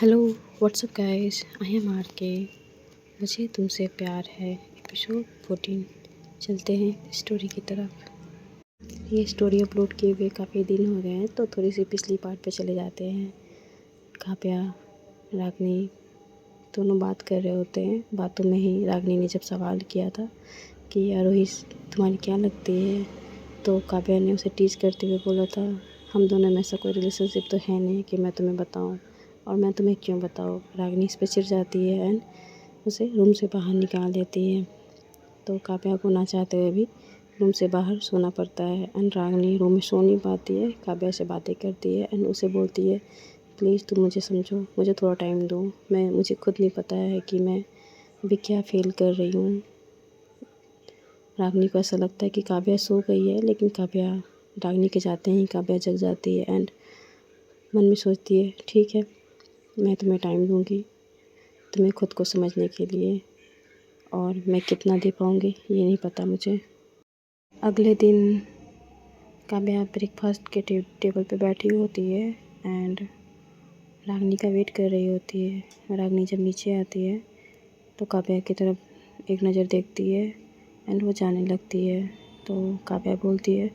Hello, what's up guys, I am R K. मुझे तुमसे प्यार है एपिसोड 14। चलते हैं स्टोरी की तरफ। ये स्टोरी अपलोड किए हुए काफ़ी दिन हो गए हैं, तो थोड़ी सी पिछली पार्ट पे चले जाते हैं। काव्या, रागनी दोनों बात कर रहे होते हैं। बातों में ही रागनी ने जब सवाल किया था कि आरोही तुम्हारी क्या लगती है, तो काव्या ने उसे टीज करते हुए बोला था, हम दोनों में ऐसा कोई रिलेशनशिप तो है नहीं कि मैं तुम्हें बताऊं, और मैं तुम्हें क्यों बताऊं। रागनी इस पर चिढ़ जाती है एंड उसे रूम से बाहर निकाल देती है। तो काव्या को ना चाहते हुए भी रूम से बाहर सोना पड़ता है एंड रागनी रूम में सो नहीं पाती है। काव्या से बातें करती है एंड उसे बोलती है, प्लीज़ तुम मुझे समझो, मुझे थोड़ा टाइम दो। मुझे खुद नहीं पता है कि मैं अभी क्या फील कर रही हूँ। रागनी को ऐसा लगता है कि काव्या सो गई है, लेकिन रागनी के जाते ही काव्या जग जाती है एंड मन में सोचती है, ठीक है, मैं तुम्हें टाइम दूँगी तुम्हें खुद को समझने के लिए, और मैं कितना दे पाऊँगी ये नहीं पता मुझे। अगले दिन काव्या ब्रेकफास्ट के टेबल पे बैठी होती है एंड रागनी का वेट कर रही होती है। रागनी जब नीचे आती है तो काव्या की तरफ एक नज़र देखती है एंड वो जाने लगती है। तो काव्या बोलती है,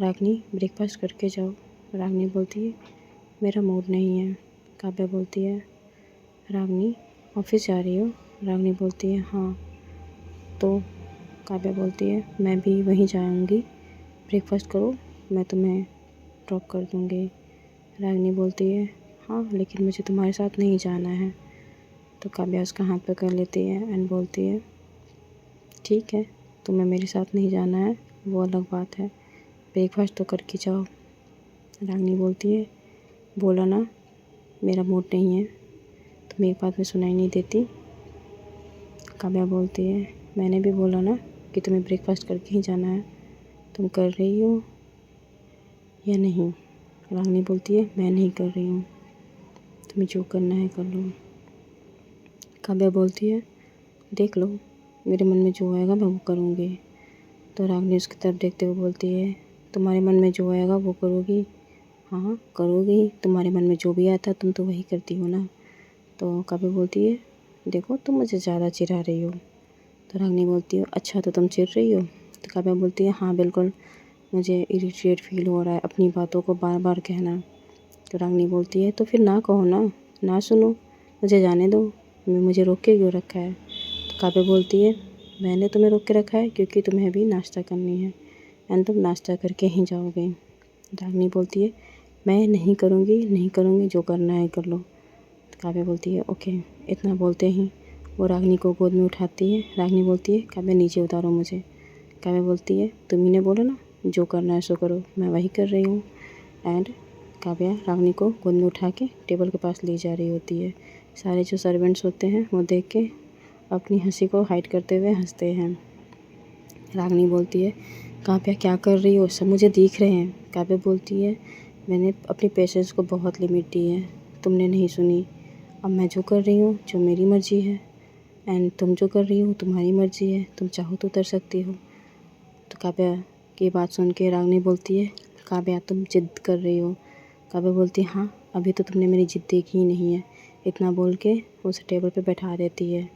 रागनी ब्रेकफास्ट करके जाओ। रागनी बोलती है, मेरा मूड नहीं है। काव्या बोलती है, रागनी ऑफिस जा रही हो? रागनी बोलती है, हाँ। तो काव्या बोलती है, मैं भी वहीं जाऊंगी, ब्रेकफास्ट करो, मैं तुम्हें ड्रॉप कर दूंगी। रागनी बोलती है, हाँ लेकिन मुझे तुम्हारे साथ नहीं जाना है। तो काव्या उसका हाथ पकड़ लेती है एंड बोलती है, ठीक है, तुम्हें मेरे साथ नहीं जाना है वो अलग बात है, ब्रेकफास्ट तो करके जाओ। रागनी बोलती है, बोला ना मेरा मूड नहीं है, तुम एक बात में सुनाई नहीं देती। काव्या बोलती है, मैंने भी बोला ना कि तुम्हें ब्रेकफास्ट करके ही जाना है, तुम कर रही हो या नहीं? रागनी बोलती है, मैं नहीं कर रही हूँ, तुम्हें जो करना है कर लो। काव्या बोलती है, देख लो, मेरे मन में जो आएगा मैं वो करूँगी। तो रागनी उसकी तरफ देखते हुए बोलती है, तुम्हारे मन में जो आएगा वो करोगी? हाँ करोगी, तुम्हारे मन में जो भी आता तुम तो वही करती हो ना। तो काव्या बोलती है, देखो तुम मुझे ज़्यादा चिढ़ा रही हो। तो रागनी बोलती है, अच्छा तो तुम चिढ़ रही हो? तो काव्या बोलती है, हाँ बिल्कुल, मुझे इरिटेट फील हो रहा है अपनी बातों को बार बार कहना। तो रागनी बोलती है, तो फिर ना कहो ना, ना सुनो, मुझे जाने दो, मुझे रोक के क्यों रखा है? तो काव्या बोलती है, मैंने तुम्हें रोक के रखा है क्योंकि तुम्हें भी नाश्ता करनी है एंड तुम नाश्ता करके ही जाओगे। रागनी बोलती है, मैं नहीं करूँगी, नहीं करूँगी, जो करना है कर लो। तो काव्या बोलती है, ओके। इतना बोलते ही वो रागनी को गोद में उठाती है। रागनी बोलती है, काव्या नीचे उतारो मुझे। काव्या बोलती है, तुम्ही ने बोला ना जो करना है सो करो, मैं वही कर रही हूँ। एंड काव्या रागनी को गोद में उठा के टेबल के पास ले जा रही होती है। सारे जो सर्वेंट्स होते हैं वो देख के अपनी हंसी को हाइड करते हुए हंसते हैं। रागनी बोलती है, काव्या क्या कर रही हो, सब मुझे दिख रहे हैं। काव्या बोलती है, मैंने अपनी पेशेंस को बहुत लिमिट दी है, तुमने नहीं सुनी। अब मैं जो कर रही हूँ जो मेरी मर्ज़ी है एंड तुम जो कर रही हो तुम्हारी मर्ज़ी है, तुम चाहो तो उतर सकती हो। तो काव्या की बात सुन के रागनी बोलती है, काव्या तुम जिद कर रही हो। काव्या बोलती है, हाँ अभी तो तुमने मेरी जिद देखी ही नहीं है। इतना बोल के उसे टेबल पे बैठा देती है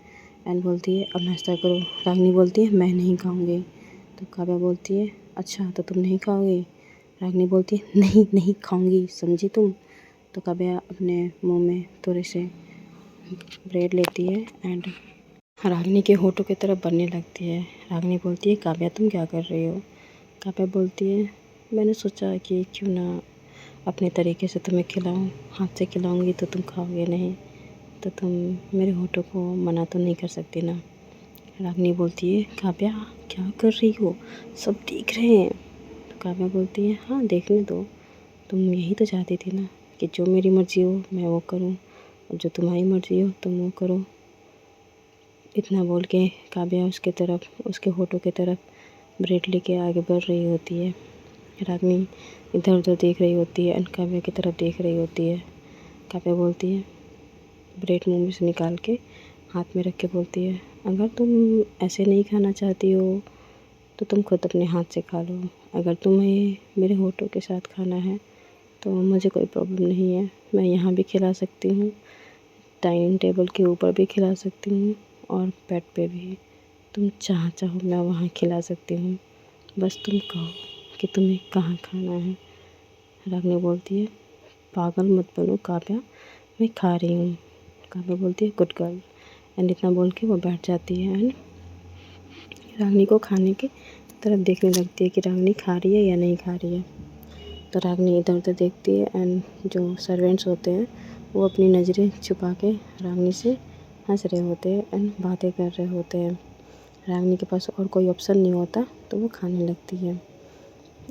एंड बोलती है, अब नाश्ता करो। रागनी बोलती है, मैं नहीं खाऊंगी। तो काव्या बोलती है, अच्छा तो तुम नहीं खाओगी? रागनी बोलती है, नहीं नहीं खाऊंगी, समझी तुम? तो काव्या अपने मुंह में थोड़े से ब्रेड लेती है एंड रागनी के होठों की तरफ बढ़ने लगती है। रागनी बोलती है, काव्या तुम क्या कर रही हो? काव्या बोलती है, मैंने सोचा कि क्यों ना अपने तरीके से तुम्हें खिलाऊं, हाथ से खिलाऊंगी तो तुम खाओगे नहीं, तो तुम मेरे होठों को मना तो नहीं कर सकती ना। रागनी बोलती है, काव्या क्या कर रही हो, सब देख रहे हैं। तो काव्या बोलती है, हाँ देखने दो, तुम यही तो चाहती थी ना कि जो मेरी मर्ज़ी हो मैं वो करूँ, और जो तुम्हारी मर्ज़ी हो तुम वो करो। इतना बोल के काव्या उसके होठों की तरफ ब्रेड लेके आगे बढ़ रही होती है। रागनी इधर उधर देख रही होती है एंड काव्या की तरफ देख रही होती है। काव्या बोलती है, ब्रेड मुंह में से निकाल के हाथ में रख के बोलती है, अगर तुम ऐसे नहीं खाना चाहती हो तो तुम खुद अपने हाथ से खा लो, अगर तुम्हें मेरे होठों के साथ खाना है तो मुझे कोई प्रॉब्लम नहीं है, मैं यहाँ भी खिला सकती हूँ डाइनिंग टेबल के ऊपर भी खिला सकती हूँ और बेड पे भी। तुम जहाँ चाहो मैं वहाँ खिला सकती हूँ, बस तुम कहो कि तुम्हें कहाँ खाना है। रागिनी बोलती है पागल मत बनो काव्या, मैं खा रही हूँ। काव्या बोलती है गुड गर्ल। एंड इतना बोल के वो बैठ जाती है एंड रागिनी को खाने की तरफ देखने लगती है कि रागिनी खा रही है या नहीं खा रही है। तो रागिनी इधर उधर देखती है एंड जो सर्वेंट्स होते हैं वो अपनी नज़रें छुपा के रागिनी से हंस रहे होते हैं एंड बातें कर रहे होते हैं। रागिनी के पास और कोई ऑप्शन नहीं होता तो वो खाने लगती है।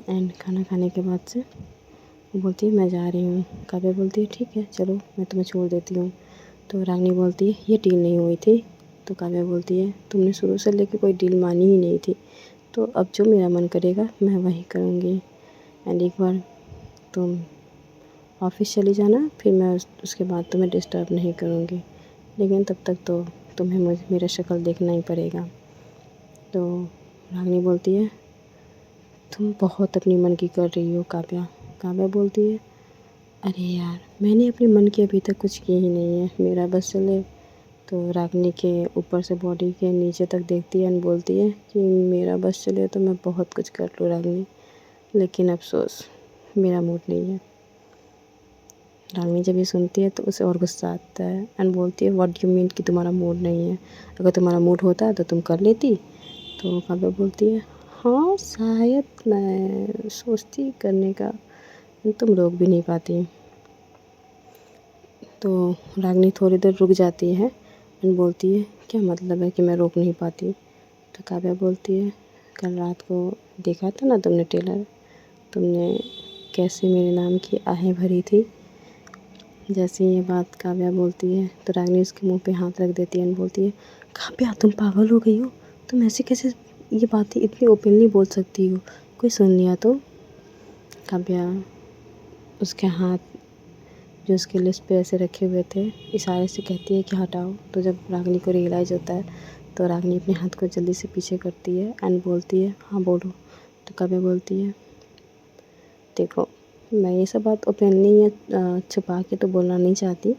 एंड खाना खाने के बाद से वो बोलती है मैं जा रही हूँ। काव्या बोलती है ठीक है चलो मैं तुम्हें छोड़ देती हूँ। तो रागिनी बोलती है ये डील नहीं हुई थी। तो काव्या बोलती है तुमने शुरू से लेकर कोई डील मानी ही नहीं थी, तो अब जो मेरा मन करेगा मैं वही करूँगी। एंड एक बार तुम ऑफिस चली जाना, फिर मैं उसके बाद तुम्हें डिस्टर्ब नहीं करूँगी, लेकिन तब तक तो तुम्हें मेरा शक्ल देखना ही पड़ेगा। तो रागिनी बोलती है तुम बहुत अपनी मन की कर रही हो काव्या। काव्या बोलती है अरे यार मैंने अपने मन की अभी तक कुछ की ही नहीं है, मेरा बस चले। तो रागिनी के ऊपर से बॉडी के नीचे तक देखती है एंड बोलती है कि मेरा बस चले तो मैं बहुत कुछ कर लूँ रागिनी, लेकिन अफसोस मेरा मूड नहीं है। रागिनी जब ये सुनती है तो उसे और गुस्सा आता है एंड बोलती है व्हाट यू मीन कि तुम्हारा मूड नहीं है, अगर तुम्हारा मूड होता तो तुम कर लेती। तो काव्या बोलती है हाँ शायद मैं सोचती करने का, तुम रोक भी नहीं पाती। तो रागिनी थोड़ी देर रुक जाती है एंड बोलती है क्या मतलब है कि मैं रोक नहीं पाती। तो काव्या बोलती है कल रात को देखा था ना तुमने ट्रेलर, तुमने कैसे मेरे नाम की आहें भरी थी। जैसे ये बात काव्या बोलती है तो रागिनी उसके मुंह पे हाथ रख देती है एंड बोलती है काव्या तुम पागल हो गई हो, तुम ऐसे कैसे ये बातें इतनी ओपनली बोल सकती हो, कोई सुन लिया तो। काव्या उसके हाथ जो उसके लिस्ट पे ऐसे रखे हुए थे इशारे से कहती है कि हटाओ। तो जब रागिनी को रियलाइज़ होता है तो रागिनी अपने हाथ को जल्दी से पीछे करती है एंड बोलती है हाँ बोलो। तो काव्या बोलती है देखो मैं ये सब बात ओपनली या छुपा के तो बोलना नहीं चाहती,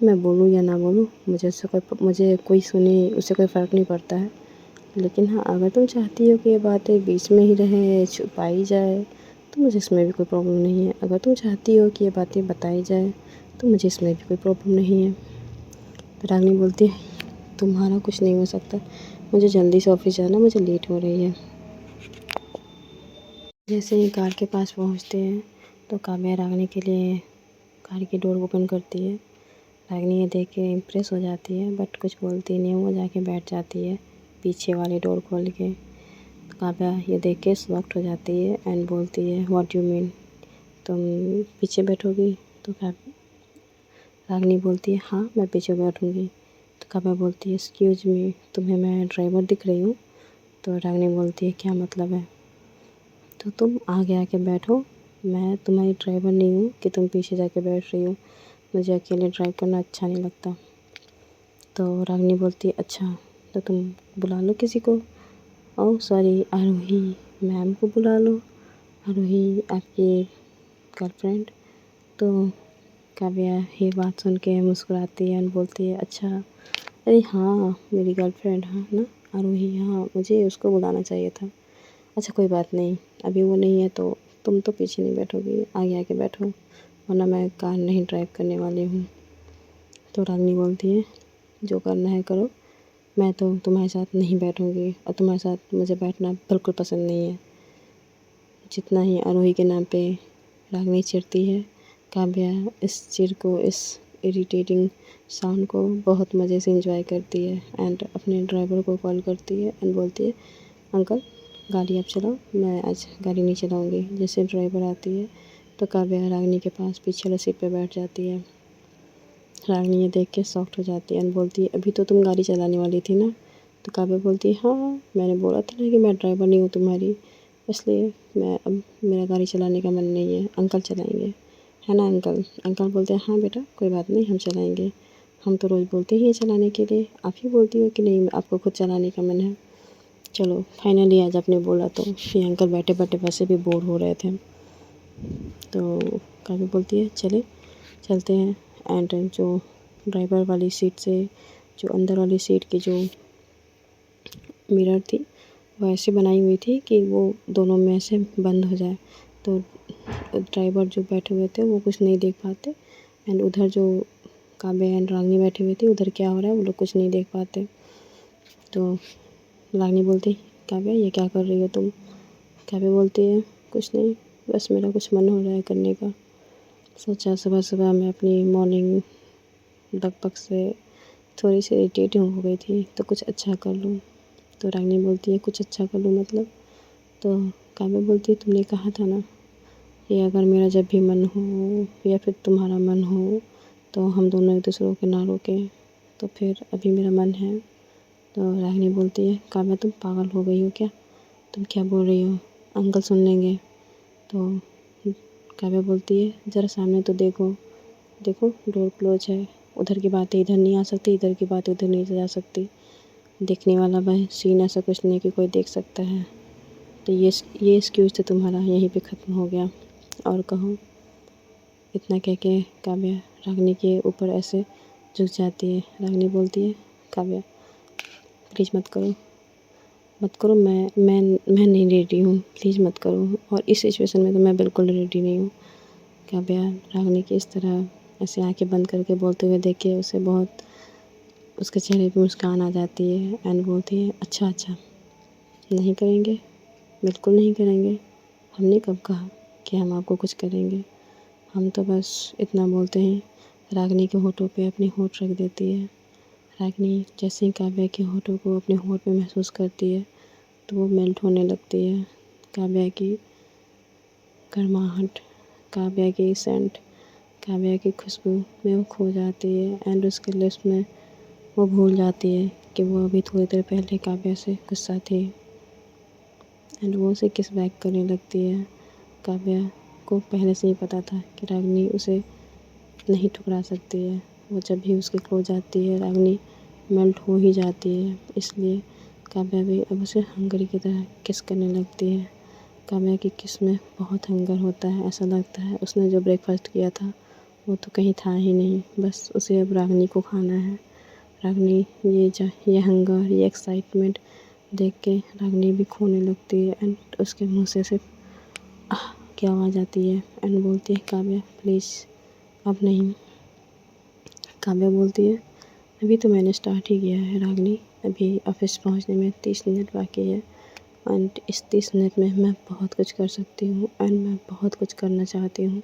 मैं बोलूँ या ना बोलूँ मुझे कोई सुने उससे कोई फ़र्क नहीं पड़ता है, लेकिन हाँ अगर तुम चाहती हो कि ये बातें बीच में ही रहे छुपाई जाए तो मुझे इसमें भी कोई प्रॉब्लम नहीं है। अगर तुम चाहती हो कि ये बातें बताई जाए तो मुझे इसमें भी कोई प्रॉब्लम नहीं है। तो रागिनी बोलती है तुम्हारा कुछ नहीं हो सकता, मुझे जल्दी से ऑफिस जाना, मुझे लेट हो रही है। जैसे ही कार के पास पहुंचते हैं तो काव्या रागिनी के लिए कार की डोर ओपन करती है। रागिनी ये देख के इम्प्रेस हो जाती है बट कुछ बोलती नहीं, वो जाके बैठ जाती है पीछे वाली डोर खोल के। तो काव्या ये देख के शॉक्ड हो जाती है एंड बोलती है व्हाट यू मीन, तुम पीछे बैठोगी। तो रागिनी बोलती है हाँ मैं पीछे बैठूँगी। तो काव्या बोलती है एक्सक्यूज़ मी तुम्हें मैं ड्राइवर दिख रही हूँ। तो रागिनी बोलती है क्या मतलब है। तो तुम आगे आके बैठो, मैं तुम्हारी ड्राइवर नहीं हूँ कि तुम पीछे जाके बैठ रही हो, मुझे अकेले ड्राइव करना अच्छा नहीं लगता। तो रागिनी बोलती है अच्छा तो तुम बुला लो किसी को, ओह सॉरी आरोही मैम को बुला लो, आरोही आपकी गर्लफ्रेंड। तो काव्या ये बात सुन के मुस्कुराती है और बोलती है अच्छा अरे हाँ मेरी गर्लफ्रेंड हाँ ना आरोही, हाँ मुझे उसको बुलाना चाहिए था। अच्छा कोई बात नहीं, अभी वो नहीं है तो तुम तो पीछे नहीं बैठोगी, आगे आके बैठो, वरना मैं कार नहीं ड्राइव करने वाली हूँ। तो रागिनी बोलती है जो करना है करो, मैं तो तुम्हारे साथ नहीं बैठूँगी और तुम्हारे साथ मुझे बैठना बिल्कुल पसंद नहीं है। जितना ही आरोही के नाम पे रागिनी चिढ़ती है, काव्या इस चिढ़ को, इस इरिटेटिंग साउंड को बहुत मज़े से एंजॉय करती है एंड अपने ड्राइवर को कॉल करती है एंड बोलती है अंकल गाड़ी आप चलाओ, मैं आज गाड़ी नहीं चलाऊँगी। जैसे ड्राइवर आती है तो काव्या रागिनी के पास पीछे वाली सीट पे बैठ जाती है। रागिनी ये देख के शॉक्ड हो जाती है एंड बोलती है अभी तो तुम गाड़ी चलाने वाली थी ना। तो काव्या बोलती है हाँ मैंने बोला था ना कि मैं ड्राइवर नहीं हूँ तुम्हारी, इसलिए मैं अब मेरा गाड़ी चलाने का मन नहीं है, अंकल चलाएंगे है ना अंकल। अंकल बोलते हैं हाँ बेटा कोई बात नहीं हम चलाएंगे, हम तो रोज़ बोलते ही हैं चलाने के लिए, आप ही बोलती हो कि नहीं आपको खुद चलाने का मन है। चलो फाइनली आज आपने बोला तो। ये अंकल बैठे बैठे वैसे भी बोर हो रहे थे। तो काव्या बोलती है चले चलते हैं। एंड जो ड्राइवर वाली सीट से जो अंदर वाली सीट की जो मिरर थी वो ऐसे बनाई हुई थी कि वो दोनों में से बंद हो जाए, तो ड्राइवर जो बैठे हुए थे वो कुछ नहीं देख पाते, एंड उधर जो काव्या एंड रागनी बैठी हुई थी उधर क्या हो रहा है वो लोग कुछ नहीं देख पाते। तो रागनी बोलती, काव्या ये क्या कर रही हो तुम? काव्या बोलती है, कुछ नहीं, बस मेरा कुछ मन हो रहा है करने का। सोचा सुबह सुबह मैं अपनी मॉर्निंग बक से थोड़ी सी इरिटेट हो गई थी, तो कुछ अच्छा कर लूँ। तो रागनी बोलती है, कुछ अच्छा कर लूँ मतलब? तो काव्या बोलती है, तुमने कहा था ना कि अगर मेरा जब भी मन हो या फिर तुम्हारा मन हो तो हम दोनों एक दूसरे को ना रोकें, तो फिर अभी मेरा मन है। तो रागिनी बोलती है, काव्या तुम पागल हो गई हो क्या? तुम क्या बोल रही हो? अंकल सुन लेंगे। तो काव्या बोलती है, ज़रा सामने तो देखो, देखो डोर क्लोज है, उधर की बातें इधर नहीं आ सकती, इधर की बातें उधर नहीं जा सकती। देखने वाला भाई सीन ऐसा कुछ नहीं कि कोई देख सकता है। तो ये एक्सक्यूज़ तो तुम्हारा यहीं पे ख़त्म हो गया, और कहो। इतना कह के काव्या रागिनी के ऊपर ऐसे झुक जाती है। रागिनी बोलती है, काव्या प्लीज़ मत करो, मत करो, मैं नहीं रेडी हूँ, प्लीज़ मत करो, और इस सिचुएशन में तो मैं बिल्कुल रेडी नहीं हूँ। काव्या रागिनी की इस तरह ऐसे आंखें बंद करके बोलते हुए देख के उसे बहुत, उसके चेहरे पे मुस्कान आ जाती है, एंड बोलती है, अच्छा अच्छा, नहीं करेंगे, बिल्कुल नहीं करेंगे। हमने कब कहा कि हम आपको कुछ करेंगे? हम तो बस इतना बोलते हैं। रागिनी के होठों पे अपनी होठ रख देती है। रागिनी जैसे ही काव्या के होठों को अपने होठ पे महसूस करती है तो वो मेल्ट होने लगती है। काव्या की गर्माहट, काव्या की सेंट, काव्या की खुशबू में वो खो जाती है, एंड उसके लिप्स में वो भूल जाती है कि वो अभी थोड़ी देर पहले काव्या से गुस्सा थी, एंड वो उसे किस बैक करने लगती है। काव्या को पहले से ही पता था कि रागिनी उसे नहीं ठुकरा सकती है। वो जब भी उसके क्लोज आती है रागिनी मेल्ट हो ही जाती है, इसलिए काव्या भी अब उसे हंगरी की तरह किस करने लगती है। काव्या की किस में बहुत हंगर होता है, ऐसा लगता है उसने जो ब्रेकफास्ट किया था वो तो कहीं था ही नहीं, बस उसे अब रागिनी को खाना है। रागिनी ये हंगर, ये एक्साइटमेंट देख के रागिनी भी खोने लगती है, एंड उसके मुंह से सिर्फ आह की आवाज़ आती है, एंड बोलती है, काव्या प्लीज़ अब नहीं। काव्या बोलती है, अभी तो मैंने स्टार्ट ही किया है रागिनी, अभी ऑफिस पहुंचने में 30 मिनट बाकी है, एंड इस 30 मिनट में मैं बहुत कुछ कर सकती हूँ, एंड मैं बहुत कुछ करना चाहती हूँ।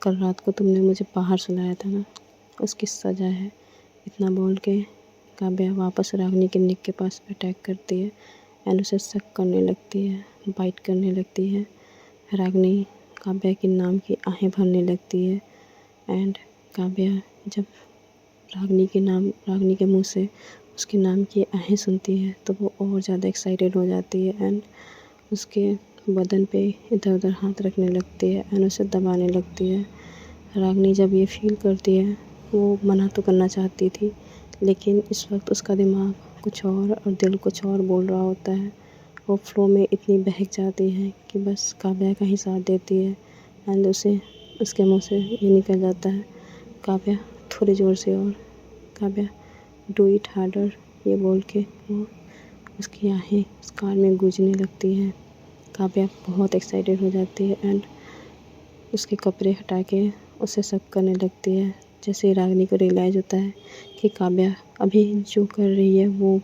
कल रात को तुमने मुझे बाहर सुलाया था ना, उसकी सज़ा है। इतना बोल के काव्या वापस रागिनी के नेक के पास अटैक करती है, एंड उसे सक करने लगती है, बाइट करने लगती है। रागिनी काव्या के नाम की आहें भरने लगती है, एंड काव्या जब रागिनी के मुंह से उसके नाम की आहें सुनती है तो वो और ज़्यादा एक्साइटेड हो जाती है, एंड उसके बदन पे इधर उधर हाथ रखने लगती है, एंड उसे दबाने लगती है। रागिनी जब ये फील करती है, वो मना तो करना चाहती थी, लेकिन इस वक्त उसका दिमाग कुछ और दिल कुछ और बोल रहा होता है। वो फ्लो में इतनी बहक जाती है कि बस काव्या का ही साथ देती है, एंड उसे उसके मुंह से ये निकल जाता है, काव्या थोड़ी ज़ोर से और, काव्या डू इट हार्डर, ये बोल के वो उसकी आहें उस कार में गूंजने लगती हैं। काव्या बहुत एक्साइटेड हो जाती है, एंड उसके कपड़े हटा के उसे सक करने लगती है। जैसे ही रागिनी को रियलाइज़ होता है कि काव्या अभी जो कर रही है वो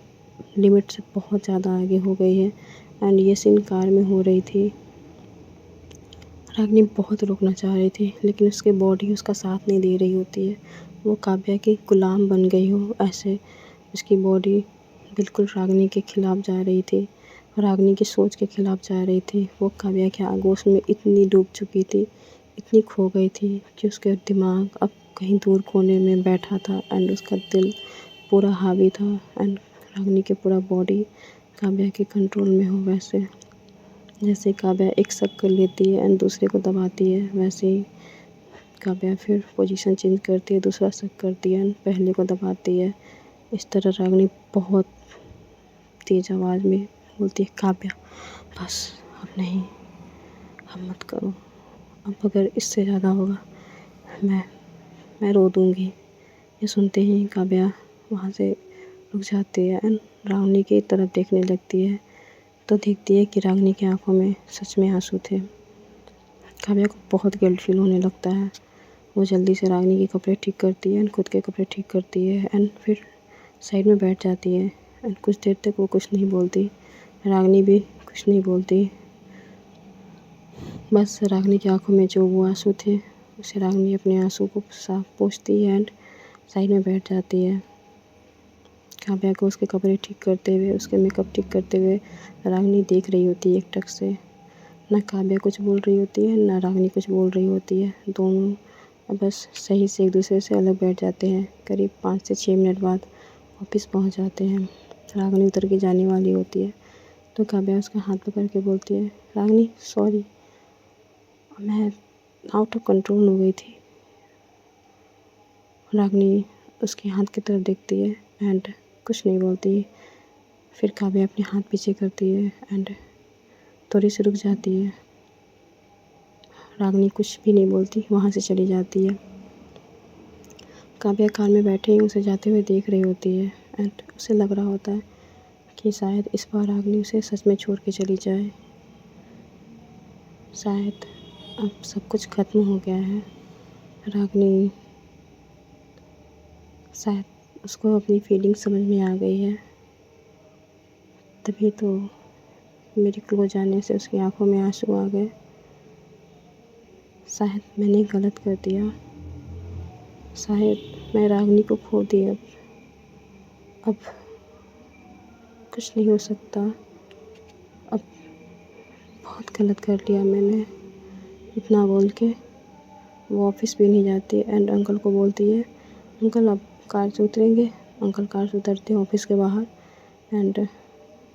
लिमिट से बहुत ज़्यादा आगे हो गई है, एंड ये सीन कार में हो रही थी। रागिनी बहुत रोकना चाह रही थी, लेकिन उसकी बॉडी उसका साथ नहीं दे रही होती है। वो काव्या की गुलाम बन गई हो ऐसे उसकी बॉडी बिल्कुल रागिनी के खिलाफ जा रही थी, रागिनी की सोच के खिलाफ जा रही थी। वो काव्या के आगोश में इतनी डूब चुकी थी, इतनी खो गई थी कि उसका दिमाग अब कहीं दूर कोने में बैठा था, एंड उसका दिल पूरा हावी था, एंड रागिनी की पूरा बॉडी काव्या के कंट्रोल में हो। वैसे जैसे काव्या एक शक कर लेती है एंड दूसरे को दबाती है, वैसे ही काव्या फिर पोजीशन चेंज करती है, दूसरा शक करती है एंड पहले को दबाती है। इस तरह रागिनी बहुत तेज़ आवाज़ में बोलती है, काव्या बस अब नहीं, अब मत करो, अब अगर इससे ज़्यादा होगा मैं मैं रो दूँगी, ये सुनते ही काव्या वहाँ से रुक जाती है एंड रागनी की तरफ देखने लगती है तो देखती है कि रागनी की आंखों में सच में आंसू थे। काव्या को बहुत गिल्ट फील होने लगता है। वो जल्दी से रागनी के कपड़े ठीक करती है एंड खुद के कपड़े ठीक करती है एंड फिर साइड में बैठ जाती है एंड कुछ देर तक वो कुछ नहीं बोलती। रागनी भी कुछ नहीं बोलती। बस रागनी की आंखों में जो वो आंसू थे उसे रागनी अपने आंसू को साफ पोंछती है एंड साइड में बैठ जाती है। काव्या को उसके कपड़े ठीक करते हुए, उसके मेकअप ठीक करते हुए रागनी देख रही होती है एकटक से। ना काव्या कुछ बोल रही होती है, ना रागनी कुछ बोल रही होती है। दोनों बस सही से एक दूसरे से अलग बैठ जाते हैं। करीब 5 से 6 मिनट बाद ऑफिस पहुंच जाते हैं। रागनी उतर के जाने वाली होती है तो काव्या उसका हाथ पकड़ के बोलती है, रागनी सॉरी, मैं आउट ऑफ कंट्रोल हो गई थी। रागनी उसके हाथ की तरफ देखती है एंड कुछ नहीं बोलती। फिर काव्या अपने हाथ पीछे करती है एंड थोड़ी सी रुक जाती है। रागनी कुछ भी नहीं बोलती, वहाँ से चली जाती है। काव्या कार में बैठे ही उसे जाते हुए देख रही होती है एंड उसे लग रहा होता है कि शायद इस बार रागनी उसे सच में छोड़ के चली जाए। शायद अब सब कुछ खत्म हो गया है। रागनी शायद उसको अपनी फीलिंग समझ में आ गई है, तभी तो मेरे क्लोज जाने से उसकी आंखों में आंसू आ गए। शायद मैंने गलत कर दिया, शायद मैं रागनी को खो दी। अब कुछ नहीं हो सकता। अब बहुत गलत कर लिया मैंने। इतना बोल के वो ऑफिस भी नहीं जाती एंड अंकल को बोलती है, अंकल आप कार से उतरेंगे। अंकल कार से उतरते हैं ऑफिस के बाहर एंड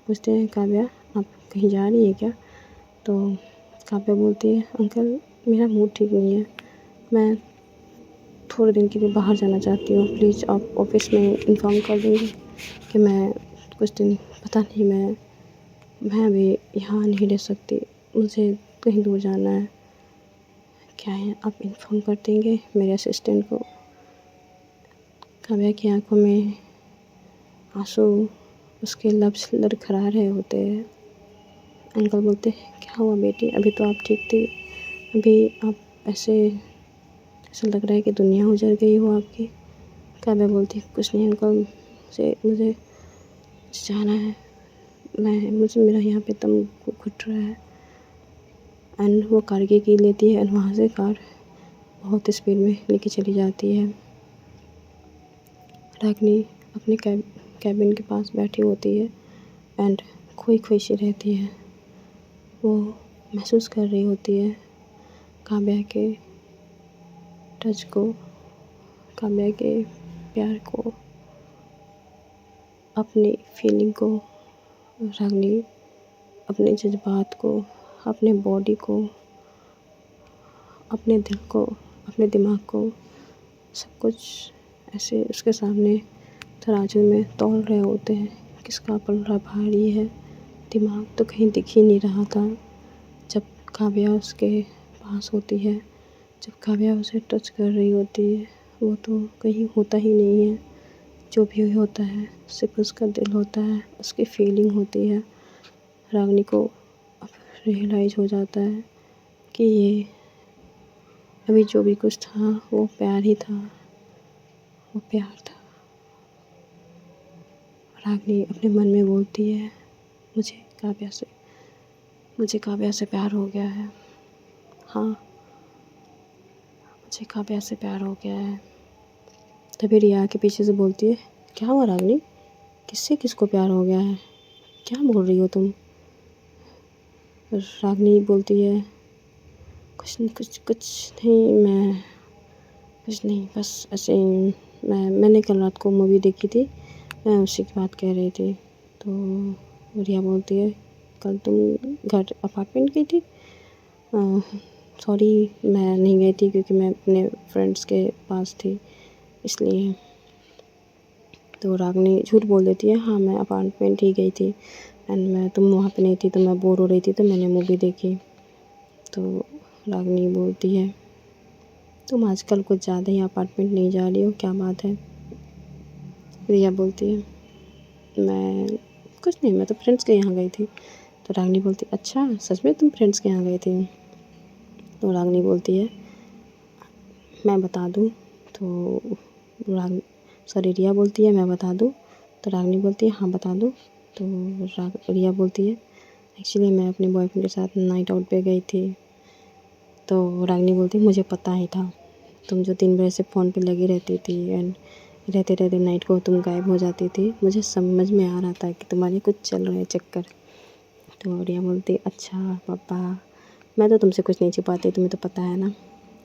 पूछते हैं, काव्या आप कहीं जा रही है क्या? तो काव्या बोलती है, अंकल मेरा मूड ठीक नहीं है, मैं थोड़े दिन के लिए बाहर जाना चाहती हूँ। प्लीज़ आप ऑफिस में इन्फॉर्म कर देंगे कि मैं कुछ दिन, पता नहीं, मैं अभी यहाँ नहीं रह सकती, मुझे कहीं दूर जाना है। क्या है, आप इन्फॉर्म कर देंगे मेरे असिस्टेंट को? काव्या की आंखों में आंसू, उसके लफ्ज़ लड़खड़ा रहे होते हैं। अंकल बोलते हैं, क्या हुआ बेटी, अभी तो आप ठीक थी, अभी आप ऐसा लग रहा है कि दुनिया उजड़ गई हो आपकी। काव्या बोलती है, कुछ नहीं अंकल, मुझे जाना है, मुझे मेरा यहाँ पे दम घुट रहा है। एंड वो कार की की लेती है एंड वहाँ से कार बहुत स्पीड में लेके चली जाती है। रागनी अपने कैबिन के पास बैठी होती है एंड खोई खोई सी रहती है। वो महसूस कर रही होती है काव्या के टच को, काव्या के प्यार को, अपनी फीलिंग को। रागनी अपने जज्बात को, अपने बॉडी को, अपने दिल को, अपने दिमाग को, सब कुछ ऐसे उसके सामने तराजू में तौल रहे होते हैं। किसका पलड़ा भारी है, दिमाग तो कहीं दिख ही नहीं रहा था। जब काव्या उसके पास होती है, जब काव्या उसे टच कर रही होती है, वो तो कहीं होता ही नहीं है। जो भी होता है सिर्फ उसका दिल होता है, उसकी फीलिंग होती है। रागनी को अब रियलाइज़ हो जाता है कि ये अभी जो भी कुछ था वो प्यार ही था, वो प्यार था। रागनी अपने मन में बोलती है, मुझे काव्या से प्यार हो गया है। हाँ, मुझे काव्या से प्यार हो गया है। तभी रिया के पीछे से बोलती है, क्या हुआ रागनी, किससे किसको प्यार हो गया है, क्या बोल रही हो तुम? रागनी बोलती है, कुछ नहीं, मैं कुछ नहीं, बस ऐसे ही मैंने कल रात को मूवी देखी थी, मैं उसी की बात कह रही थी। तो रिया बोलती है, कल तुम घर अपार्टमेंट गई थी? सॉरी, मैं नहीं गई थी क्योंकि मैं अपने फ्रेंड्स के पास थी, इसलिए। तो रागनी झूठ बोल देती है, हाँ मैं अपार्टमेंट ही गई थी एंड तुम वहाँ पे नहीं थी, तो मैं बोर हो रही थी तो मैंने मूवी देखी। तो रागनी बोलती है, तुम आजकल कुछ ज़्यादा ही अपार्टमेंट नहीं जा रही हो, क्या बात है? रिया बोलती है मैं कुछ नहीं, मैं तो फ्रेंड्स के यहाँ गई थी। तो रागनी बोलती अच्छा सच में तुम फ्रेंड्स के यहाँ गई थी? तो रागनी बोलती है मैं बता दूँ? तो राग सॉरी रिया बोलती है मैं बता दूँ? तो रागनी बोलती है हाँ बता दो। तो रिया बोलती है एक्चुअली मैं अपने बॉयफ्रेंड के साथ नाइट आउट पे गई थी। तो रागनी बोलती है मुझे पता ही था, तुम जो 3 बजे से फ़ोन पे लगी रहती थी एंड रहते रहते नाइट को तुम गायब हो जाती थी, मुझे समझ में आ रहा था कि तुम्हारे कुछ चल रहे चक्कर। तो रिया बोलती है अच्छा पापा, मैं तो तुमसे कुछ नहीं छिपाती, तुम्हें तो पता है ना।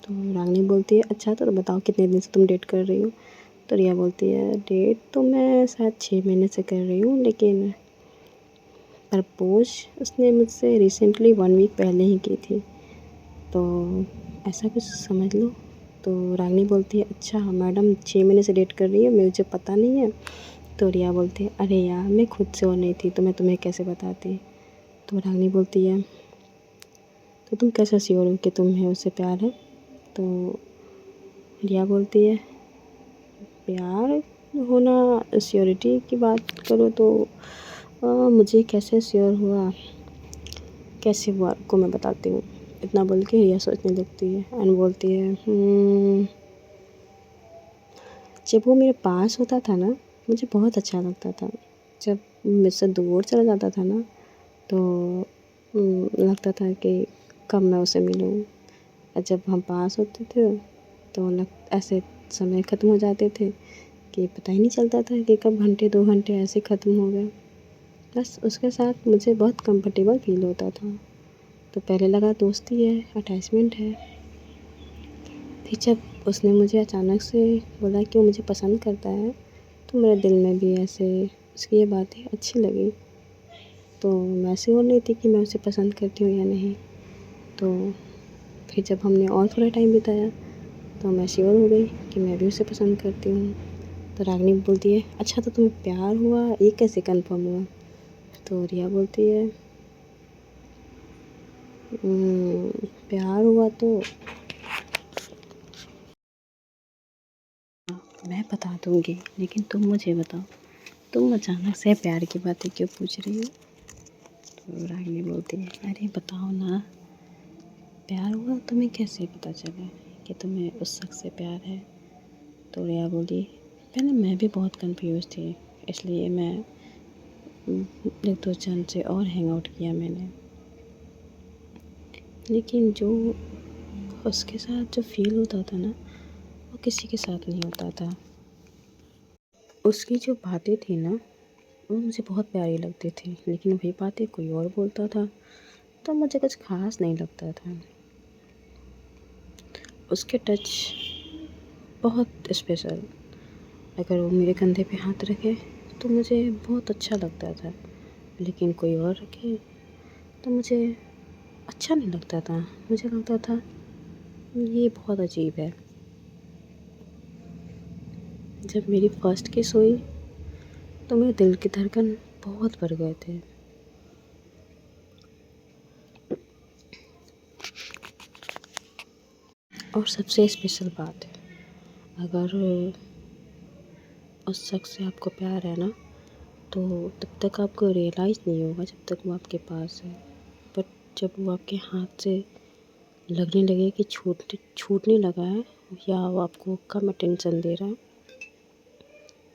तो रागनी बोलती है अच्छा तो बताओ कितने दिन से तुम डेट कर रही हो? तो रिया बोलती है डेट तो मैं शायद 6 महीने से कर रही हूँ, लेकिन प्रपोज उसने मुझसे रिसेंटली 1 वीक पहले ही की थी, तो ऐसा कुछ समझ लो। तो रागनी बोलती है अच्छा मैडम 6 महीने से डेट कर रही है, मुझे पता नहीं है। तो रिया बोलती है अरे यार मैं खुद से और नहीं थी तो मैं तुम्हें कैसे बताती। तो रागनी बोलती है तो तुम कैसे श्योर हो कि तुम्हें उससे प्यार है? तो रिया बोलती है प्यार होना, श्योरिटी की बात करो तो मुझे कैसे श्योर हुआ, कैसे हुआ आपको मैं बताती हूँ। इतना बोल के रिया सोचने लगती है एंड बोलती है जब वो मेरे पास होता था ना मुझे बहुत अच्छा लगता था, जब मुझसे दूर चला जाता था ना तो लगता था कि कब मैं उसे मिलूँ, और जब हम पास होते थे तो ऐसे समय ख़त्म हो जाते थे कि पता ही नहीं चलता था कि कब घंटे 2 घंटे ऐसे ख़त्म हो गए। बस उसके साथ मुझे बहुत कंफर्टेबल फील होता था। तो पहले लगा दोस्ती है, अटैचमेंट है, फिर जब उसने मुझे अचानक से बोला कि वो मुझे पसंद करता है तो मेरे दिल में भी ऐसे उसकी ये बातें अच्छी लगी। तो मैं श्योर नहीं थी कि मैं उसे पसंद करती हूँ या नहीं। तो फिर जब हमने और थोड़ा टाइम बिताया तो मैं श्योर हो गई कि मैं भी उसे पसंद करती हूँ। तो रागनी बोलती है अच्छा तो तुम्हें प्यार हुआ, ये कैसे कंफर्म हुआ? तो रिया बोलती है प्यार हुआ तो मैं बता दूँगी, लेकिन तुम मुझे बताओ, तुम अचानक से प्यार की बातें क्यों पूछ रही हो? तो रागिनी बोलती है अरे बताओ ना, प्यार हुआ तुम्हें कैसे पता चला कि तुम्हें उस शख्स से प्यार है? तो रिया बोली पहले मैं भी बहुत कंफ्यूज थी, इसलिए मैं 1-2 जन से और हैंग आउट किया मैंने, लेकिन जो उसके साथ जो फील होता था ना वो किसी के साथ नहीं होता था। उसकी जो बातें थी ना वो मुझे बहुत प्यारी लगती थी, लेकिन वही बातें कोई और बोलता था तो मुझे कुछ खास नहीं लगता था। उसके टच बहुत स्पेशल, अगर वो मेरे कंधे पे हाथ रखे तो मुझे बहुत अच्छा लगता था, लेकिन कोई और रखे तो मुझे अच्छा नहीं लगता था। मुझे लगता था ये बहुत अजीब है। जब मेरी फर्स्ट किस हुई तो मेरे दिल की धड़कन बहुत बढ़ गए थे। और सबसे स्पेशल बात है, अगर उस शख्स से आपको प्यार है ना तो तब तक आपको रियलाइज़ नहीं होगा जब तक वो आपके पास है, बट जब वो आपके हाथ से लगने लगे कि छूटने लगा है या वो आपको कम अटेंशन दे रहा है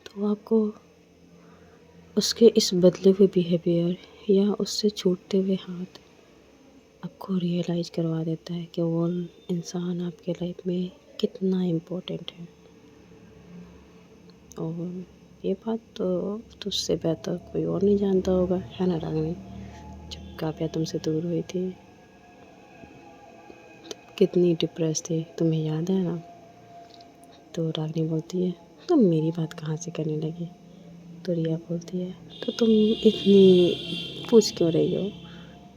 तो आपको उसके इस बदले हुए बिहेवियर या उससे छूटते हुए हाथ आपको रियलाइज़ करवा देता है कि वो इंसान आपके लाइफ में कितना इम्पोर्टेंट है। और ये बात तो तुझसे बेहतर कोई और नहीं जानता होगा, है ना रागिनी? जब काव्या तुमसे दूर हुई थी कितनी डिप्रेस थी, तुम्हें याद है ना? तो रागिनी बोलती है तुम मेरी बात कहाँ से करने लगी? तो रिया बोलती है तो तुम इतनी पूछ क्यों रही हो,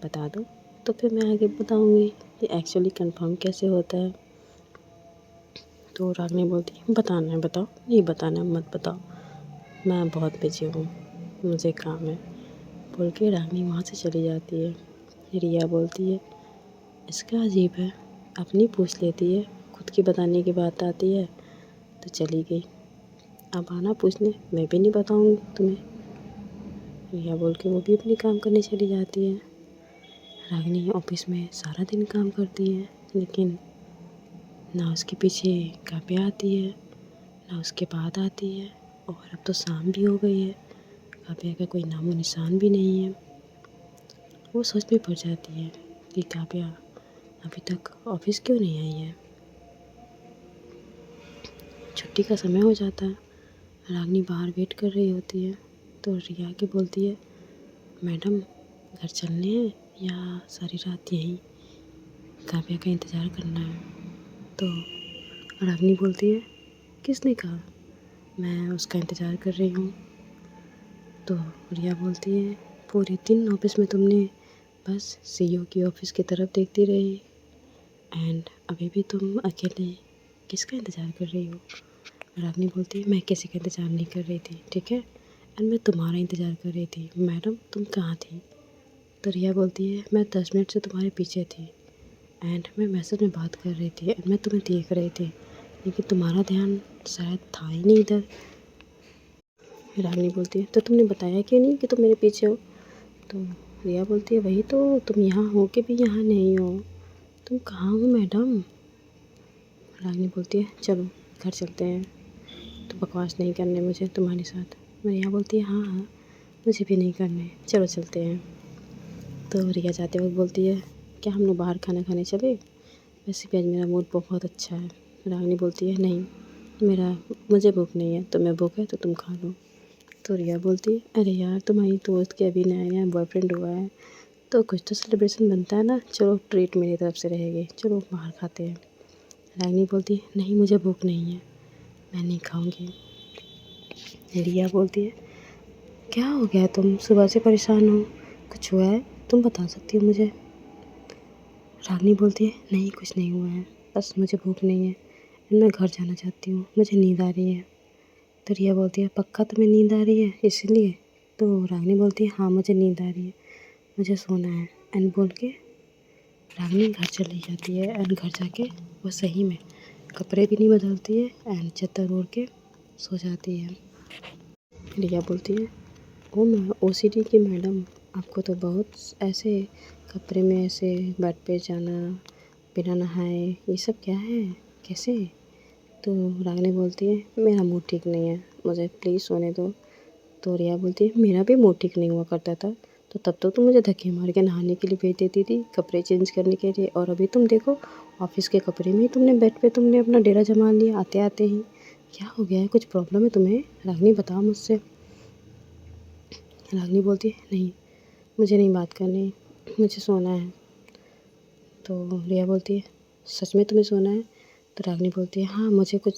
बता दो तो फिर मैं आगे बताऊँगी कि एक्चुअली कंफर्म कैसे होता है। तो रागिनी बोलती है बताना है बताओ, नहीं बताना है मत बताओ, मैं बहुत बिजी हूँ, मुझे काम है, बोल के रागिनी वहाँ से चली जाती है। रिया बोलती है इसका अजीब है, अपनी पूछ लेती है, खुद की बताने की बात आती है तो चली गई। अब आना पूछने, मैं भी नहीं बताऊँगी तुम्हें। रिया बोल के वो भी अपनी काम करने चली जाती है। रागिनी ऑफिस में सारा दिन काम करती है, लेकिन ना उसके पीछे काव्या आती है, ना उसके बाद आती है। और अब तो शाम भी हो गई है, काव्या का कोई नामो निशान भी नहीं है। वो सोच में पड़ जाती है कि काव्या अभी तक ऑफिस क्यों नहीं आई है। छुट्टी का समय हो जाता है। रागिनी बाहर वेट कर रही होती है, तो रिया आके बोलती है, मैडम घर चलने हैं या सारी रात यहीं काव्या का इंतज़ार करना है। तो रागिनी बोलती है, किसने कहा मैं उसका इंतज़ार कर रही हूँ। तो रिया बोलती है, पूरे दिन ऑफिस में तुमने बस सीईओ की ऑफिस की तरफ देखती रही, एंड अभी भी तुम अकेले किसका इंतज़ार कर रही हो। रागिनी बोलती है, मैं किसी का इंतज़ार नहीं कर रही थी, ठीक है, एंड मैं तुम्हारा इंतज़ार कर रही थी। मैडम तुम कहाँ थी। तो रिया बोलती है, मैं 10 मिनट से तुम्हारे पीछे थी, एंड मैं मैसेज में बात कर रही थी, एंड मैं तुम्हें देख रही थी, लेकिन तुम्हारा ध्यान शायद था ही नहीं इधर। रागिनी बोलती है, तो तुमने बताया क्यों नहीं कि तुम मेरे पीछे हो। तो रिया बोलती है, वही तो, तुम यहाँ हो के भी यहाँ नहीं हो, तुम कहाँ हो मैडम। रागिनी बोलती है, चलो घर चलते हैं, तो बकवास नहीं करने मुझे तुम्हारे साथ। रिया बोलती है, हाँ हाँ मुझे भी नहीं करने, चलो चलते हैं। तो रिया जाते वक्त बोलती है, क्या हम लोग बाहर खाना खाने चले, वैसे भी आज मेरा मूड बहुत अच्छा है। रागिनी बोलती है, नहीं मुझे भूख नहीं है, तुम्हें भूख है तो तुम खा लो। तो रिया बोलती है, अरे यार तुम्हारी दोस्त के अभी नया नया बॉयफ्रेंड हुआ है, तो कुछ तो सेलिब्रेशन बनता है ना, चलो ट्रीट मेरी तरफ से रहेगी, चलो बाहर खाते हैं। रागिनी बोलती है, नहीं मुझे भूख नहीं है, मैं नहीं खाऊंगी। रिया बोलती है, क्या हो गया, तुम सुबह से परेशान हो, कुछ हुआ है, तुम बता सकती हो मुझे। रागिनी बोलती है, नहीं कुछ नहीं हुआ है, बस मुझे भूख नहीं है, मैं घर जाना चाहती हूँ, मुझे नींद आ रही है। तो रिया बोलती है, पक्का तुम्हें नींद आ रही है इसलिए। तो रागिनी बोलती है, हाँ मुझे नींद आ रही है, मुझे सोना है, एंड बोल के रागिनी घर चली जाती है। एंड घर जाके वो सही में कपड़े भी नहीं बदलती है, एंड चादर ओढ़ के सो जाती है। रिया बोलती है, ओसीडी की मैडम, आपको तो बहुत ऐसे कपड़े में ऐसे बेड पे जाना बिना नहाए, ये सब क्या है, कैसे। तो रागिनी बोलती है, मेरा मूड ठीक नहीं है, मुझे प्लीज़ सोने दो। तो रिया बोलती है, मेरा भी मूड ठीक नहीं हुआ करता था, तो तब तो तुम मुझे धक्के मार के नहाने के लिए भेज देती थी, कपड़े चेंज करने के लिए, और अभी तुम देखो ऑफिस के कपड़े में ही तुमने बेड पे तुमने अपना डेरा जमा लिया आते आते ही। क्या हो गया है, कुछ प्रॉब्लम है तुम्हें, रागिनी बताओ मुझसे। रागिनी बोलती है, नहीं मुझे नहीं बात करनी, मुझे सोना है। तो रिया बोलती है, सच में तुम्हें सोना है। तो रागिनी बोलती है, हाँ मुझे कुछ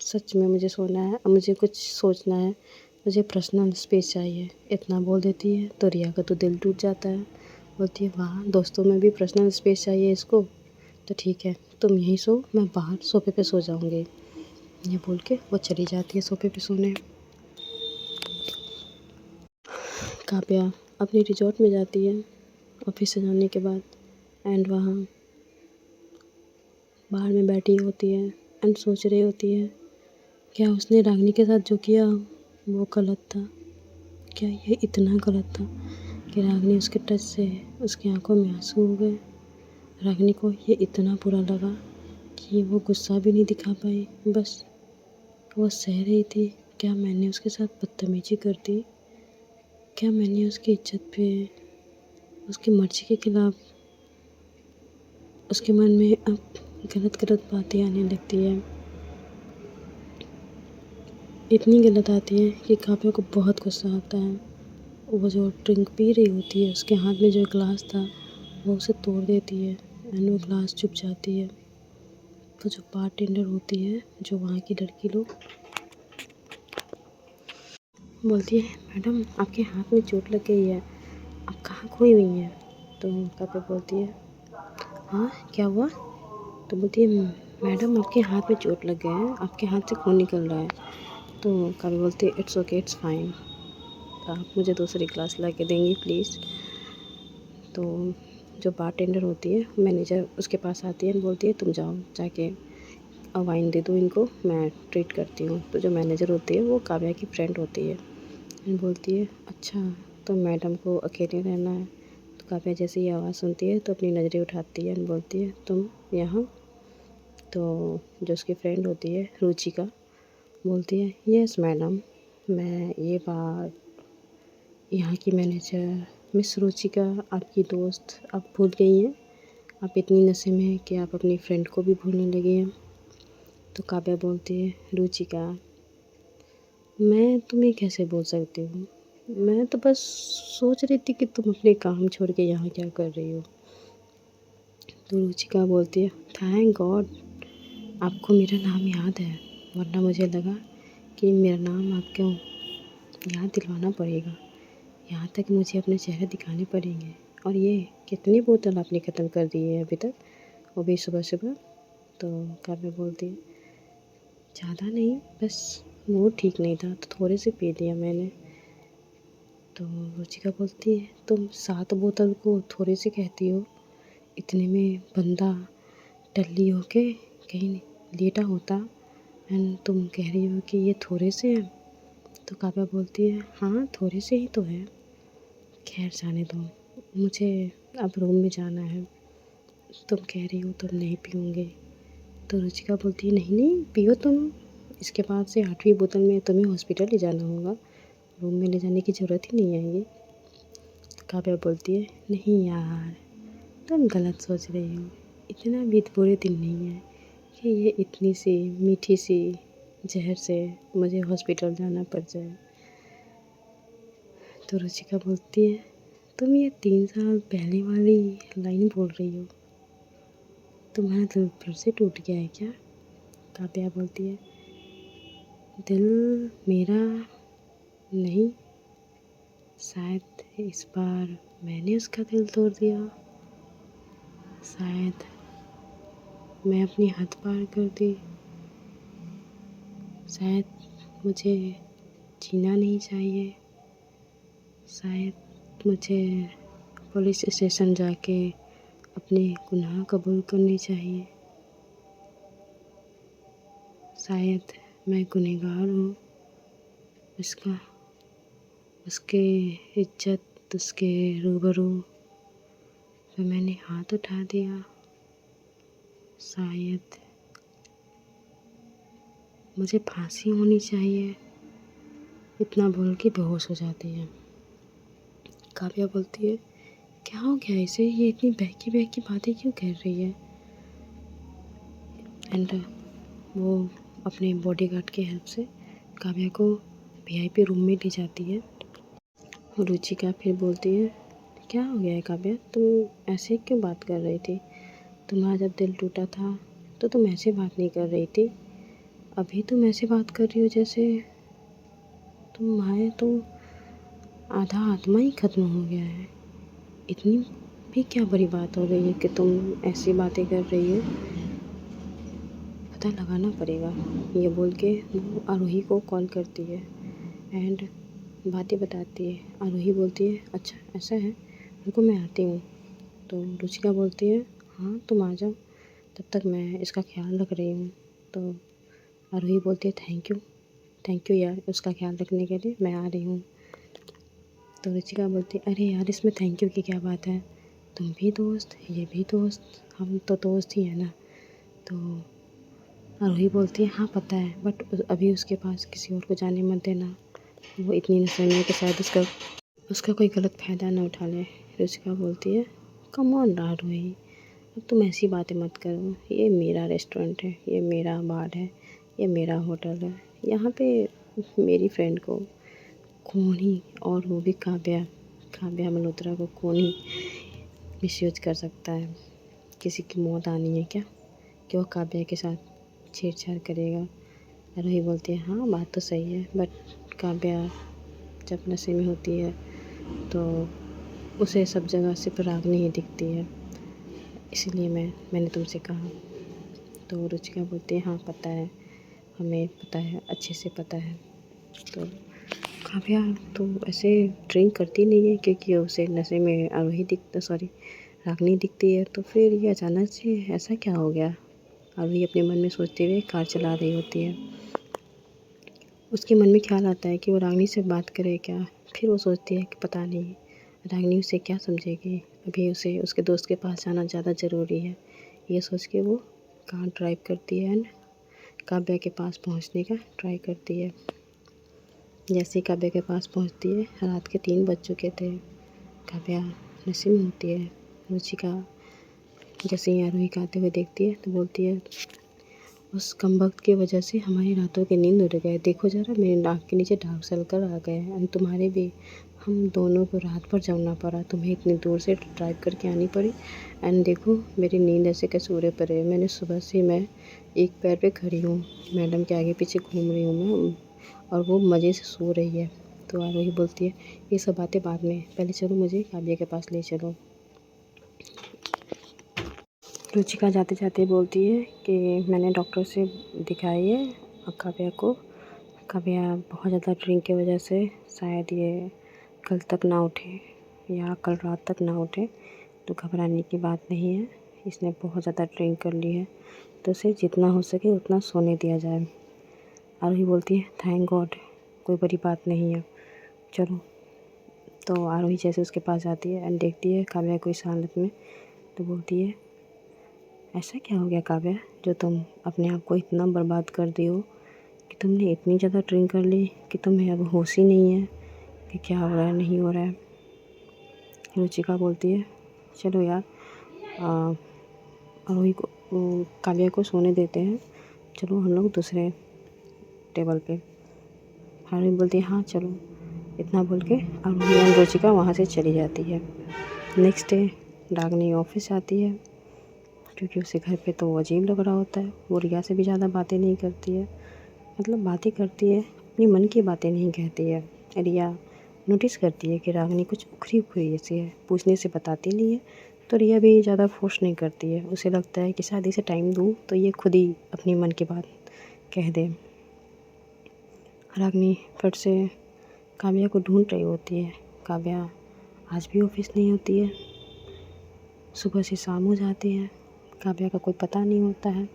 सच में मुझे सोना है, अब मुझे कुछ सोचना है, मुझे पर्सनल स्पेस चाहिए, इतना बोल देती है। तो रिया का तो दिल टूट जाता है, बोलती है, वाह दोस्तों में भी पर्सनल स्पेस चाहिए इसको, तो ठीक है तुम यहीं सो, मैं बाहर सोफे पे सो जाऊँगी। ये बोल के वो चली जाती है सोफे पे सोने। काव्या अपनी रिजॉर्ट में जाती है ऑफिस से जाने के बाद, एंड वहाँ बाहर में बैठी होती है, एंड सोच रही होती है, क्या उसने रागिनी के साथ जो किया वो गलत था, क्या ये इतना गलत था कि रागिनी उसके टच से उसकी आंखों में आंसू हो गए। रागिनी को ये इतना बुरा लगा कि वो गुस्सा भी नहीं दिखा पाई, बस वो सह रही थी। क्या मैंने उसके साथ बदतमीजी कर दी, क्या मैंने उसकी इज्जत पे, उसकी मर्ज़ी के खिलाफ, उसके मन में अब गलत गलत बातें आने लगती है, इतनी गलत आती है कि काव्या को बहुत गुस्सा आता है। वो जो ड्रिंक पी रही होती है, उसके हाथ में जो ग्लास था वो उसे तोड़ देती है, एंड वो ग्लास चुप जाती है। तो जो बारटेंडर होती है, जो वहाँ की लड़की लोग, बोलती है, मैडम आपके हाथ में चोट लग गई है, आप कहाँ खोई हुई हैं। तो काव्या बोलती है, हाँ क्या हुआ। तो बोलती है, मैडम आपके हाथ में चोट लग गया है, आपके हाथ से खून निकल रहा है। तो काव्या बोलती है, इट्स ओके इट्स फाइन, आप मुझे दूसरी ग्लास ला के देंगी प्लीज़। तो जो बारटेंडर होती है, मैनेजर, उसके पास आती है, बोलती है, तुम जाओ जाके वाइन दे दो इनको, मैं ट्रीट करती हूँ। तो जो मैनेजर होती है वो काव्या की फ्रेंड होती है एंड बोलती है अच्छा तो मैडम को अकेले रहना है। तो काव्या जैसे ही आवाज़ सुनती है तो अपनी नज़रें उठाती है एंड बोलती है तुम यहाँ। तो जो उसकी फ्रेंड होती है रुचिका बोलती है यस मैडम, मैं ये बात यहाँ की मैनेजर मिस रुचिका आपकी दोस्त आप भूल गई हैं। आप इतनी नशे में हैं कि आप अपनी फ्रेंड को भी भूलने लगी हैं। तो काव्या बोलती है रुचिका मैं तुम्हें कैसे बोल सकती हूँ, मैं तो बस सोच रही थी कि तुम अपने काम छोड़ के यहाँ क्या कर रही हो। तो रुचिका बोलती है थैंक गॉड आपको मेरा नाम याद है, वरना मुझे लगा कि मेरा नाम आपको याद दिलवाना पड़ेगा, यहाँ तक मुझे अपने चेहरे दिखाने पड़ेंगे। और ये कितनी बोतल आपने ख़त्म कर दी है अभी तक, वो भी सुबह सुबह। तो काव्या बोलती है ज़्यादा नहीं, बस मूड ठीक नहीं था तो थोड़े से पी लिया मैंने। तो रुचिका बोलती है तुम 7 बोतल को थोड़े से कहती हो, इतने में बंदा टल्ली होके कहीं लेटा होता एंड तुम कह रही हो कि ये थोड़े से हैं। तो काव्या बोलती है हाँ थोड़े से ही तो है, खैर जाने दो, मुझे अब रूम में जाना है। तुम कह रही हो तुम नहीं पीओगे। तो रुचिका बोलती है नहीं नहीं पियो तुम, इसके बाद से 8वीं बोतल में तुम्हें हॉस्पिटल ले जाना होगा, रूम में ले जाने की ज़रूरत ही नहीं आएगी। तो काव्या बोलती है नहीं यार तुम गलत सोच रही हो, इतना भी बुरे दिन नहीं है कि ये इतनी सी मीठी सी जहर से मुझे हॉस्पिटल जाना पड़ जाए। तो रुचिका बोलती है तुम ये 3 साल पहले वाली लाइन बोल रही हो, तुम्हारा दिल फिर से टूट गया है क्या। काव्या बोलती है दिल मेरा नहीं, शायद इस बार मैंने उसका दिल तोड़ दिया, शायद मैं अपनी हद पार कर दी, शायद मुझे जीना नहीं चाहिए, शायद मुझे पुलिस स्टेशन जाके अपने गुनाह कबूल करने चाहिए, शायद मैं गुनहगार हूँ, उसका उसके इज्जत उसके रूबरू पे मैंने हाथ उठा दिया, शायद मुझे फांसी होनी चाहिए। इतना बोल के बेहोश हो जाती है। काव्या बोलती है क्या हो गया इसे, ये इतनी बहकी बहकी बातें क्यों कर रही है। एंड वो अपने बॉडीगार्ड की हेल्प से काव्या को वीआईपी रूम में ले जाती है। रुचिका फिर बोलती है क्या हो गया है काव्या, तुम ऐसे क्यों बात कर रही थी, तुम्हारा जब दिल टूटा था तो तुम ऐसे बात नहीं कर रही थी, अभी तुम ऐसे बात कर रही हो जैसे तुम्हारे तो आधा आत्मा ही ख़त्म हो गया है। इतनी भी क्या बड़ी बात हो गई है कि तुम ऐसी बातें कर रही हो, पता लगाना पड़ेगा। ये बोल के वो आरोही को कॉल करती है एंड बातें बताती है। आरोही बोलती है अच्छा ऐसा है, रुको मैं आती हूँ। तो रुचिका बोलती है हाँ तुम आ जाओ, तब तक मैं इसका ख्याल रख रही हूँ। तो आरोही बोलती है थैंक यू यार उसका ख्याल रखने के लिए, मैं आ रही हूँ। तो रुचिका बोलती है अरे यार इसमें थैंक यू की क्या बात है, तुम भी दोस्त ये भी दोस्त, हम तो दोस्त ही हैं ना। तो आरोही बोलती है हाँ पता है, बट अभी उसके पास किसी और को जाने मत देना, वो इतनी नशे में है कि शायद उसका कोई गलत फ़ायदा ना उठा ले। रुचिका बोलती है कम ऑन आरोही, अब तुम ऐसी बातें मत करो, ये मेरा रेस्टोरेंट है, ये मेरा बार है, ये मेरा होटल है, यहाँ पे मेरी फ्रेंड को कौन ही, और वो भी काव्या मल्होत्रा को कौन ही मिसयूज कर सकता है। किसी की मौत आनी है क्या कि वो काव्या के साथ छेड़छाड़ करेगा। आरोही बोलती है हाँ बात तो सही है, बट काव्या जब नशे में होती है तो उसे सब जगह सिर्फ रागनी ही दिखती है, इसलिए मैंने तुमसे कहा। तो रुचिका बोलती है हाँ पता है, हमें पता है, अच्छे से पता है। तो काव्या तो ऐसे ड्रिंक करती नहीं है क्योंकि उसे नशे में आरोही रागनी दिखती है, तो फिर ये अचानक से ऐसा क्या हो गया। आरोही अपने मन में सोचते हुए कार चला रही होती है। उसके मन में ख्याल आता है कि वो रागिनी से बात करे क्या। फिर वो सोचती है कि पता नहीं रागिनी उसे क्या समझेगी, अभी उसे उसके दोस्त के पास जाना ज़्यादा ज़रूरी है। ये सोच के वो कार ड्राइव करती है एंड काव्या के पास पहुंचने का ट्राई करती है। जैसे ही काव्या के पास पहुंचती है, रात के 3 बज चुके थे। काव्या नशे में होती है। रुचिका जैसे ही आरोही को आते हुए देखती है तो बोलती है, उस कमबख्त की वजह से हमारी रातों की नींद उड़ गए। देखो ज़रा मेरी नाक के नीचे डार्क सर्कल आ गए हैं एंड तुम्हारे भी। हम दोनों को रात भर जगना पड़ा, तुम्हें इतनी दूर से ड्राइव करके आनी पड़ी एंड देखो मेरी नींद ऐसे कैसे उड़े पड़े है। मैंने सुबह से मैं एक पैर पे खड़ी हूँ, मैडम के आगे पीछे घूम रही हूँ मैं और वो मज़े से सो रही है। तो आरोही बोलती है, ये सब बातें बाद में, पहले चलो मुझे काव्या के पास ले चलो। रुचिका जाते जाते बोलती है कि मैंने डॉक्टर से दिखाई है काव्या को। काव्या बहुत ज़्यादा ड्रिंक की वजह से शायद ये कल तक ना उठे या कल रात तक ना उठे, तो घबराने की बात नहीं है। इसने बहुत ज़्यादा ड्रिंक कर ली है, तो उसे जितना हो सके उतना सोने दिया जाए। आरोही बोलती है, थैंक गॉड, कोई बड़ी बात नहीं है, चलो। तो आरोही जैसे उसके पास जाती है एंड देखती है काव्या को इस हालत में, तो बोलती है, ऐसा क्या हो गया काव्या जो तुम अपने आप को इतना बर्बाद कर दी हो कि तुमने इतनी ज़्यादा ड्रिंक कर ली कि तुम्हें अब होश ही नहीं है कि क्या हो रहा है नहीं हो रहा है। रुचिका बोलती है, चलो यार आरोही को काव्या को सोने देते हैं, चलो हम लोग दूसरे टेबल पे। आरोही बोलती है, हाँ चलो। इतना बोल के आरोही और रुचिका वहाँ से चली जाती है। नेक्स्ट डे रागिनी ऑफिस आती है, क्योंकि उसे घर पे तो अजीब लग रहा होता है। वो रिया से भी ज़्यादा बातें नहीं करती है, मतलब बातें करती है, अपनी मन की बातें नहीं कहती है। रिया नोटिस करती है कि रागिनी कुछ उखरी उखरी ऐसी है, पूछने से बताती नहीं है, तो रिया भी ज़्यादा फोर्स नहीं करती है। उसे लगता है कि शायद इसे टाइम दूँ तो ये खुद ही अपनी मन की बात कह दे। रागिनी फट से काव्या को ढूंढ रही होती है। काव्या आज भी ऑफिस नहीं होती है, सुबह से शाम हो जाती है, काव्या का कोई पता नहीं होता है।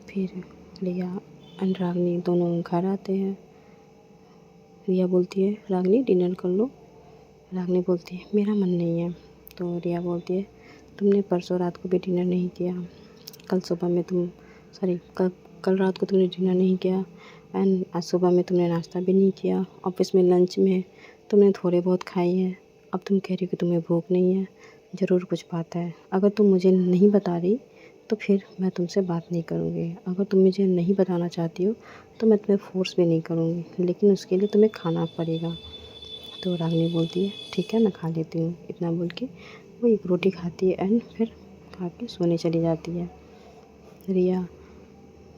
फिर रिया एंड रागिनी दोनों घर आते हैं। रिया बोलती है, रागिनी डिनर कर लो। रागिनी बोलती है, मेरा मन नहीं है। तो रिया बोलती है, तुमने परसों रात को भी डिनर नहीं किया, कल सुबह में तुम कल रात को तुमने डिनर नहीं किया एंड आज सुबह में तुमने नाश्ता भी नहीं किया। ऑफिस में लंच में तुमने थोड़े बहुत खाई है, अब तुम कह रही हो कि तुम्हें भूख नहीं है। ज़रूर कुछ बात है। अगर तुम मुझे नहीं बता रही तो फिर मैं तुमसे बात नहीं करूँगी। अगर तुम मुझे नहीं बताना चाहती हो तो मैं तुम्हें फ़ोर्स भी नहीं करूँगी, लेकिन उसके लिए तुम्हें खाना पड़ेगा। तो रागिनी बोलती है, ठीक है मैं खा लेती हूँ। इतना बोल के वो एक रोटी खाती है एंड फिर खा के सोने चली जाती है। रिया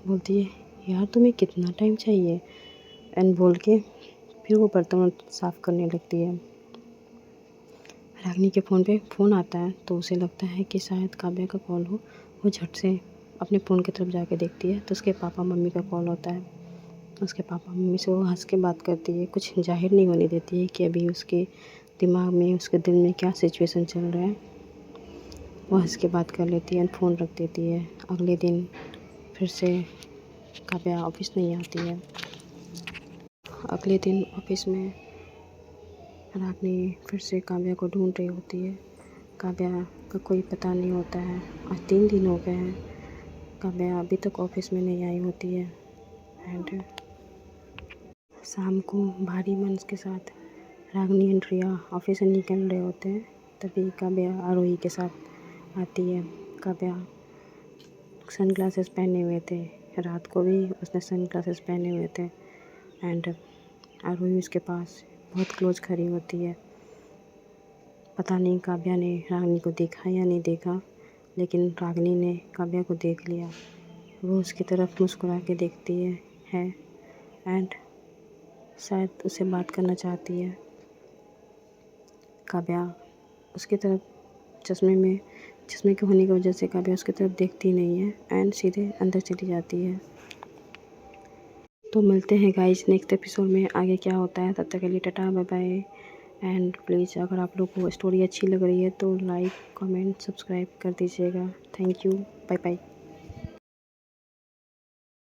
बोलती है, यार तुम्हें कितना टाइम चाहिए एंड बोल के फिर वो बर्तन साफ़ करने लगती है। रागिनी के फ़ोन पे फ़ोन आता है तो उसे लगता है कि शायद काव्या का कॉल हो। वो झट से अपने फ़ोन की तरफ जाके देखती है तो उसके पापा मम्मी का कॉल होता है। उसके पापा मम्मी से वो हंस के बात करती है, कुछ जाहिर नहीं होने देती है कि अभी उसके दिमाग में उसके दिल में क्या सिचुएशन चल रहा है। वो हंस के बात कर लेती है एंड फ़ोन रख देती है। अगले दिन फिर से काव्या ऑफिस नहीं आती है। अगले दिन ऑफिस में रागिनी फिर से काव्या को ढूंढ रही होती है। काव्या का कोई पता नहीं होता है। आज 3 दिन हो गए हैं, काव्या अभी तक ऑफिस में नहीं आई होती है। एंड शाम को भारी मन के साथ रागिनी एंड रिया ऑफिस से निकल रहे होते हैं, तभी काव्या आरोही के साथ आती है। काव्या सन ग्लासेस पहने हुए थे, रात को भी उसने सन ग्लासेस पहने हुए थे एंड आरोही उसके पास बहुत क्लोज खड़ी होती है। पता नहीं काव्या ने रागिनी को देखा या नहीं देखा, लेकिन रागिनी ने काव्या को देख लिया। वो उसकी तरफ मुस्कुरा के देखती है एंड शायद उससे बात करना चाहती है। काव्या उसकी तरफ चश्मे के होने की वजह से काव्या उसकी तरफ देखती नहीं है एंड सीधे अंदर चली जाती है। तो मिलते हैं गाइस नेक्स्ट एपिसोड में, आगे क्या होता है। तब तक के लिए tata bye bye. And please अगर आप लोग को स्टोरी अच्छी लग रही है तो लाइक कमेंट सब्सक्राइब कर दीजिएगा। Thank you, bye bye.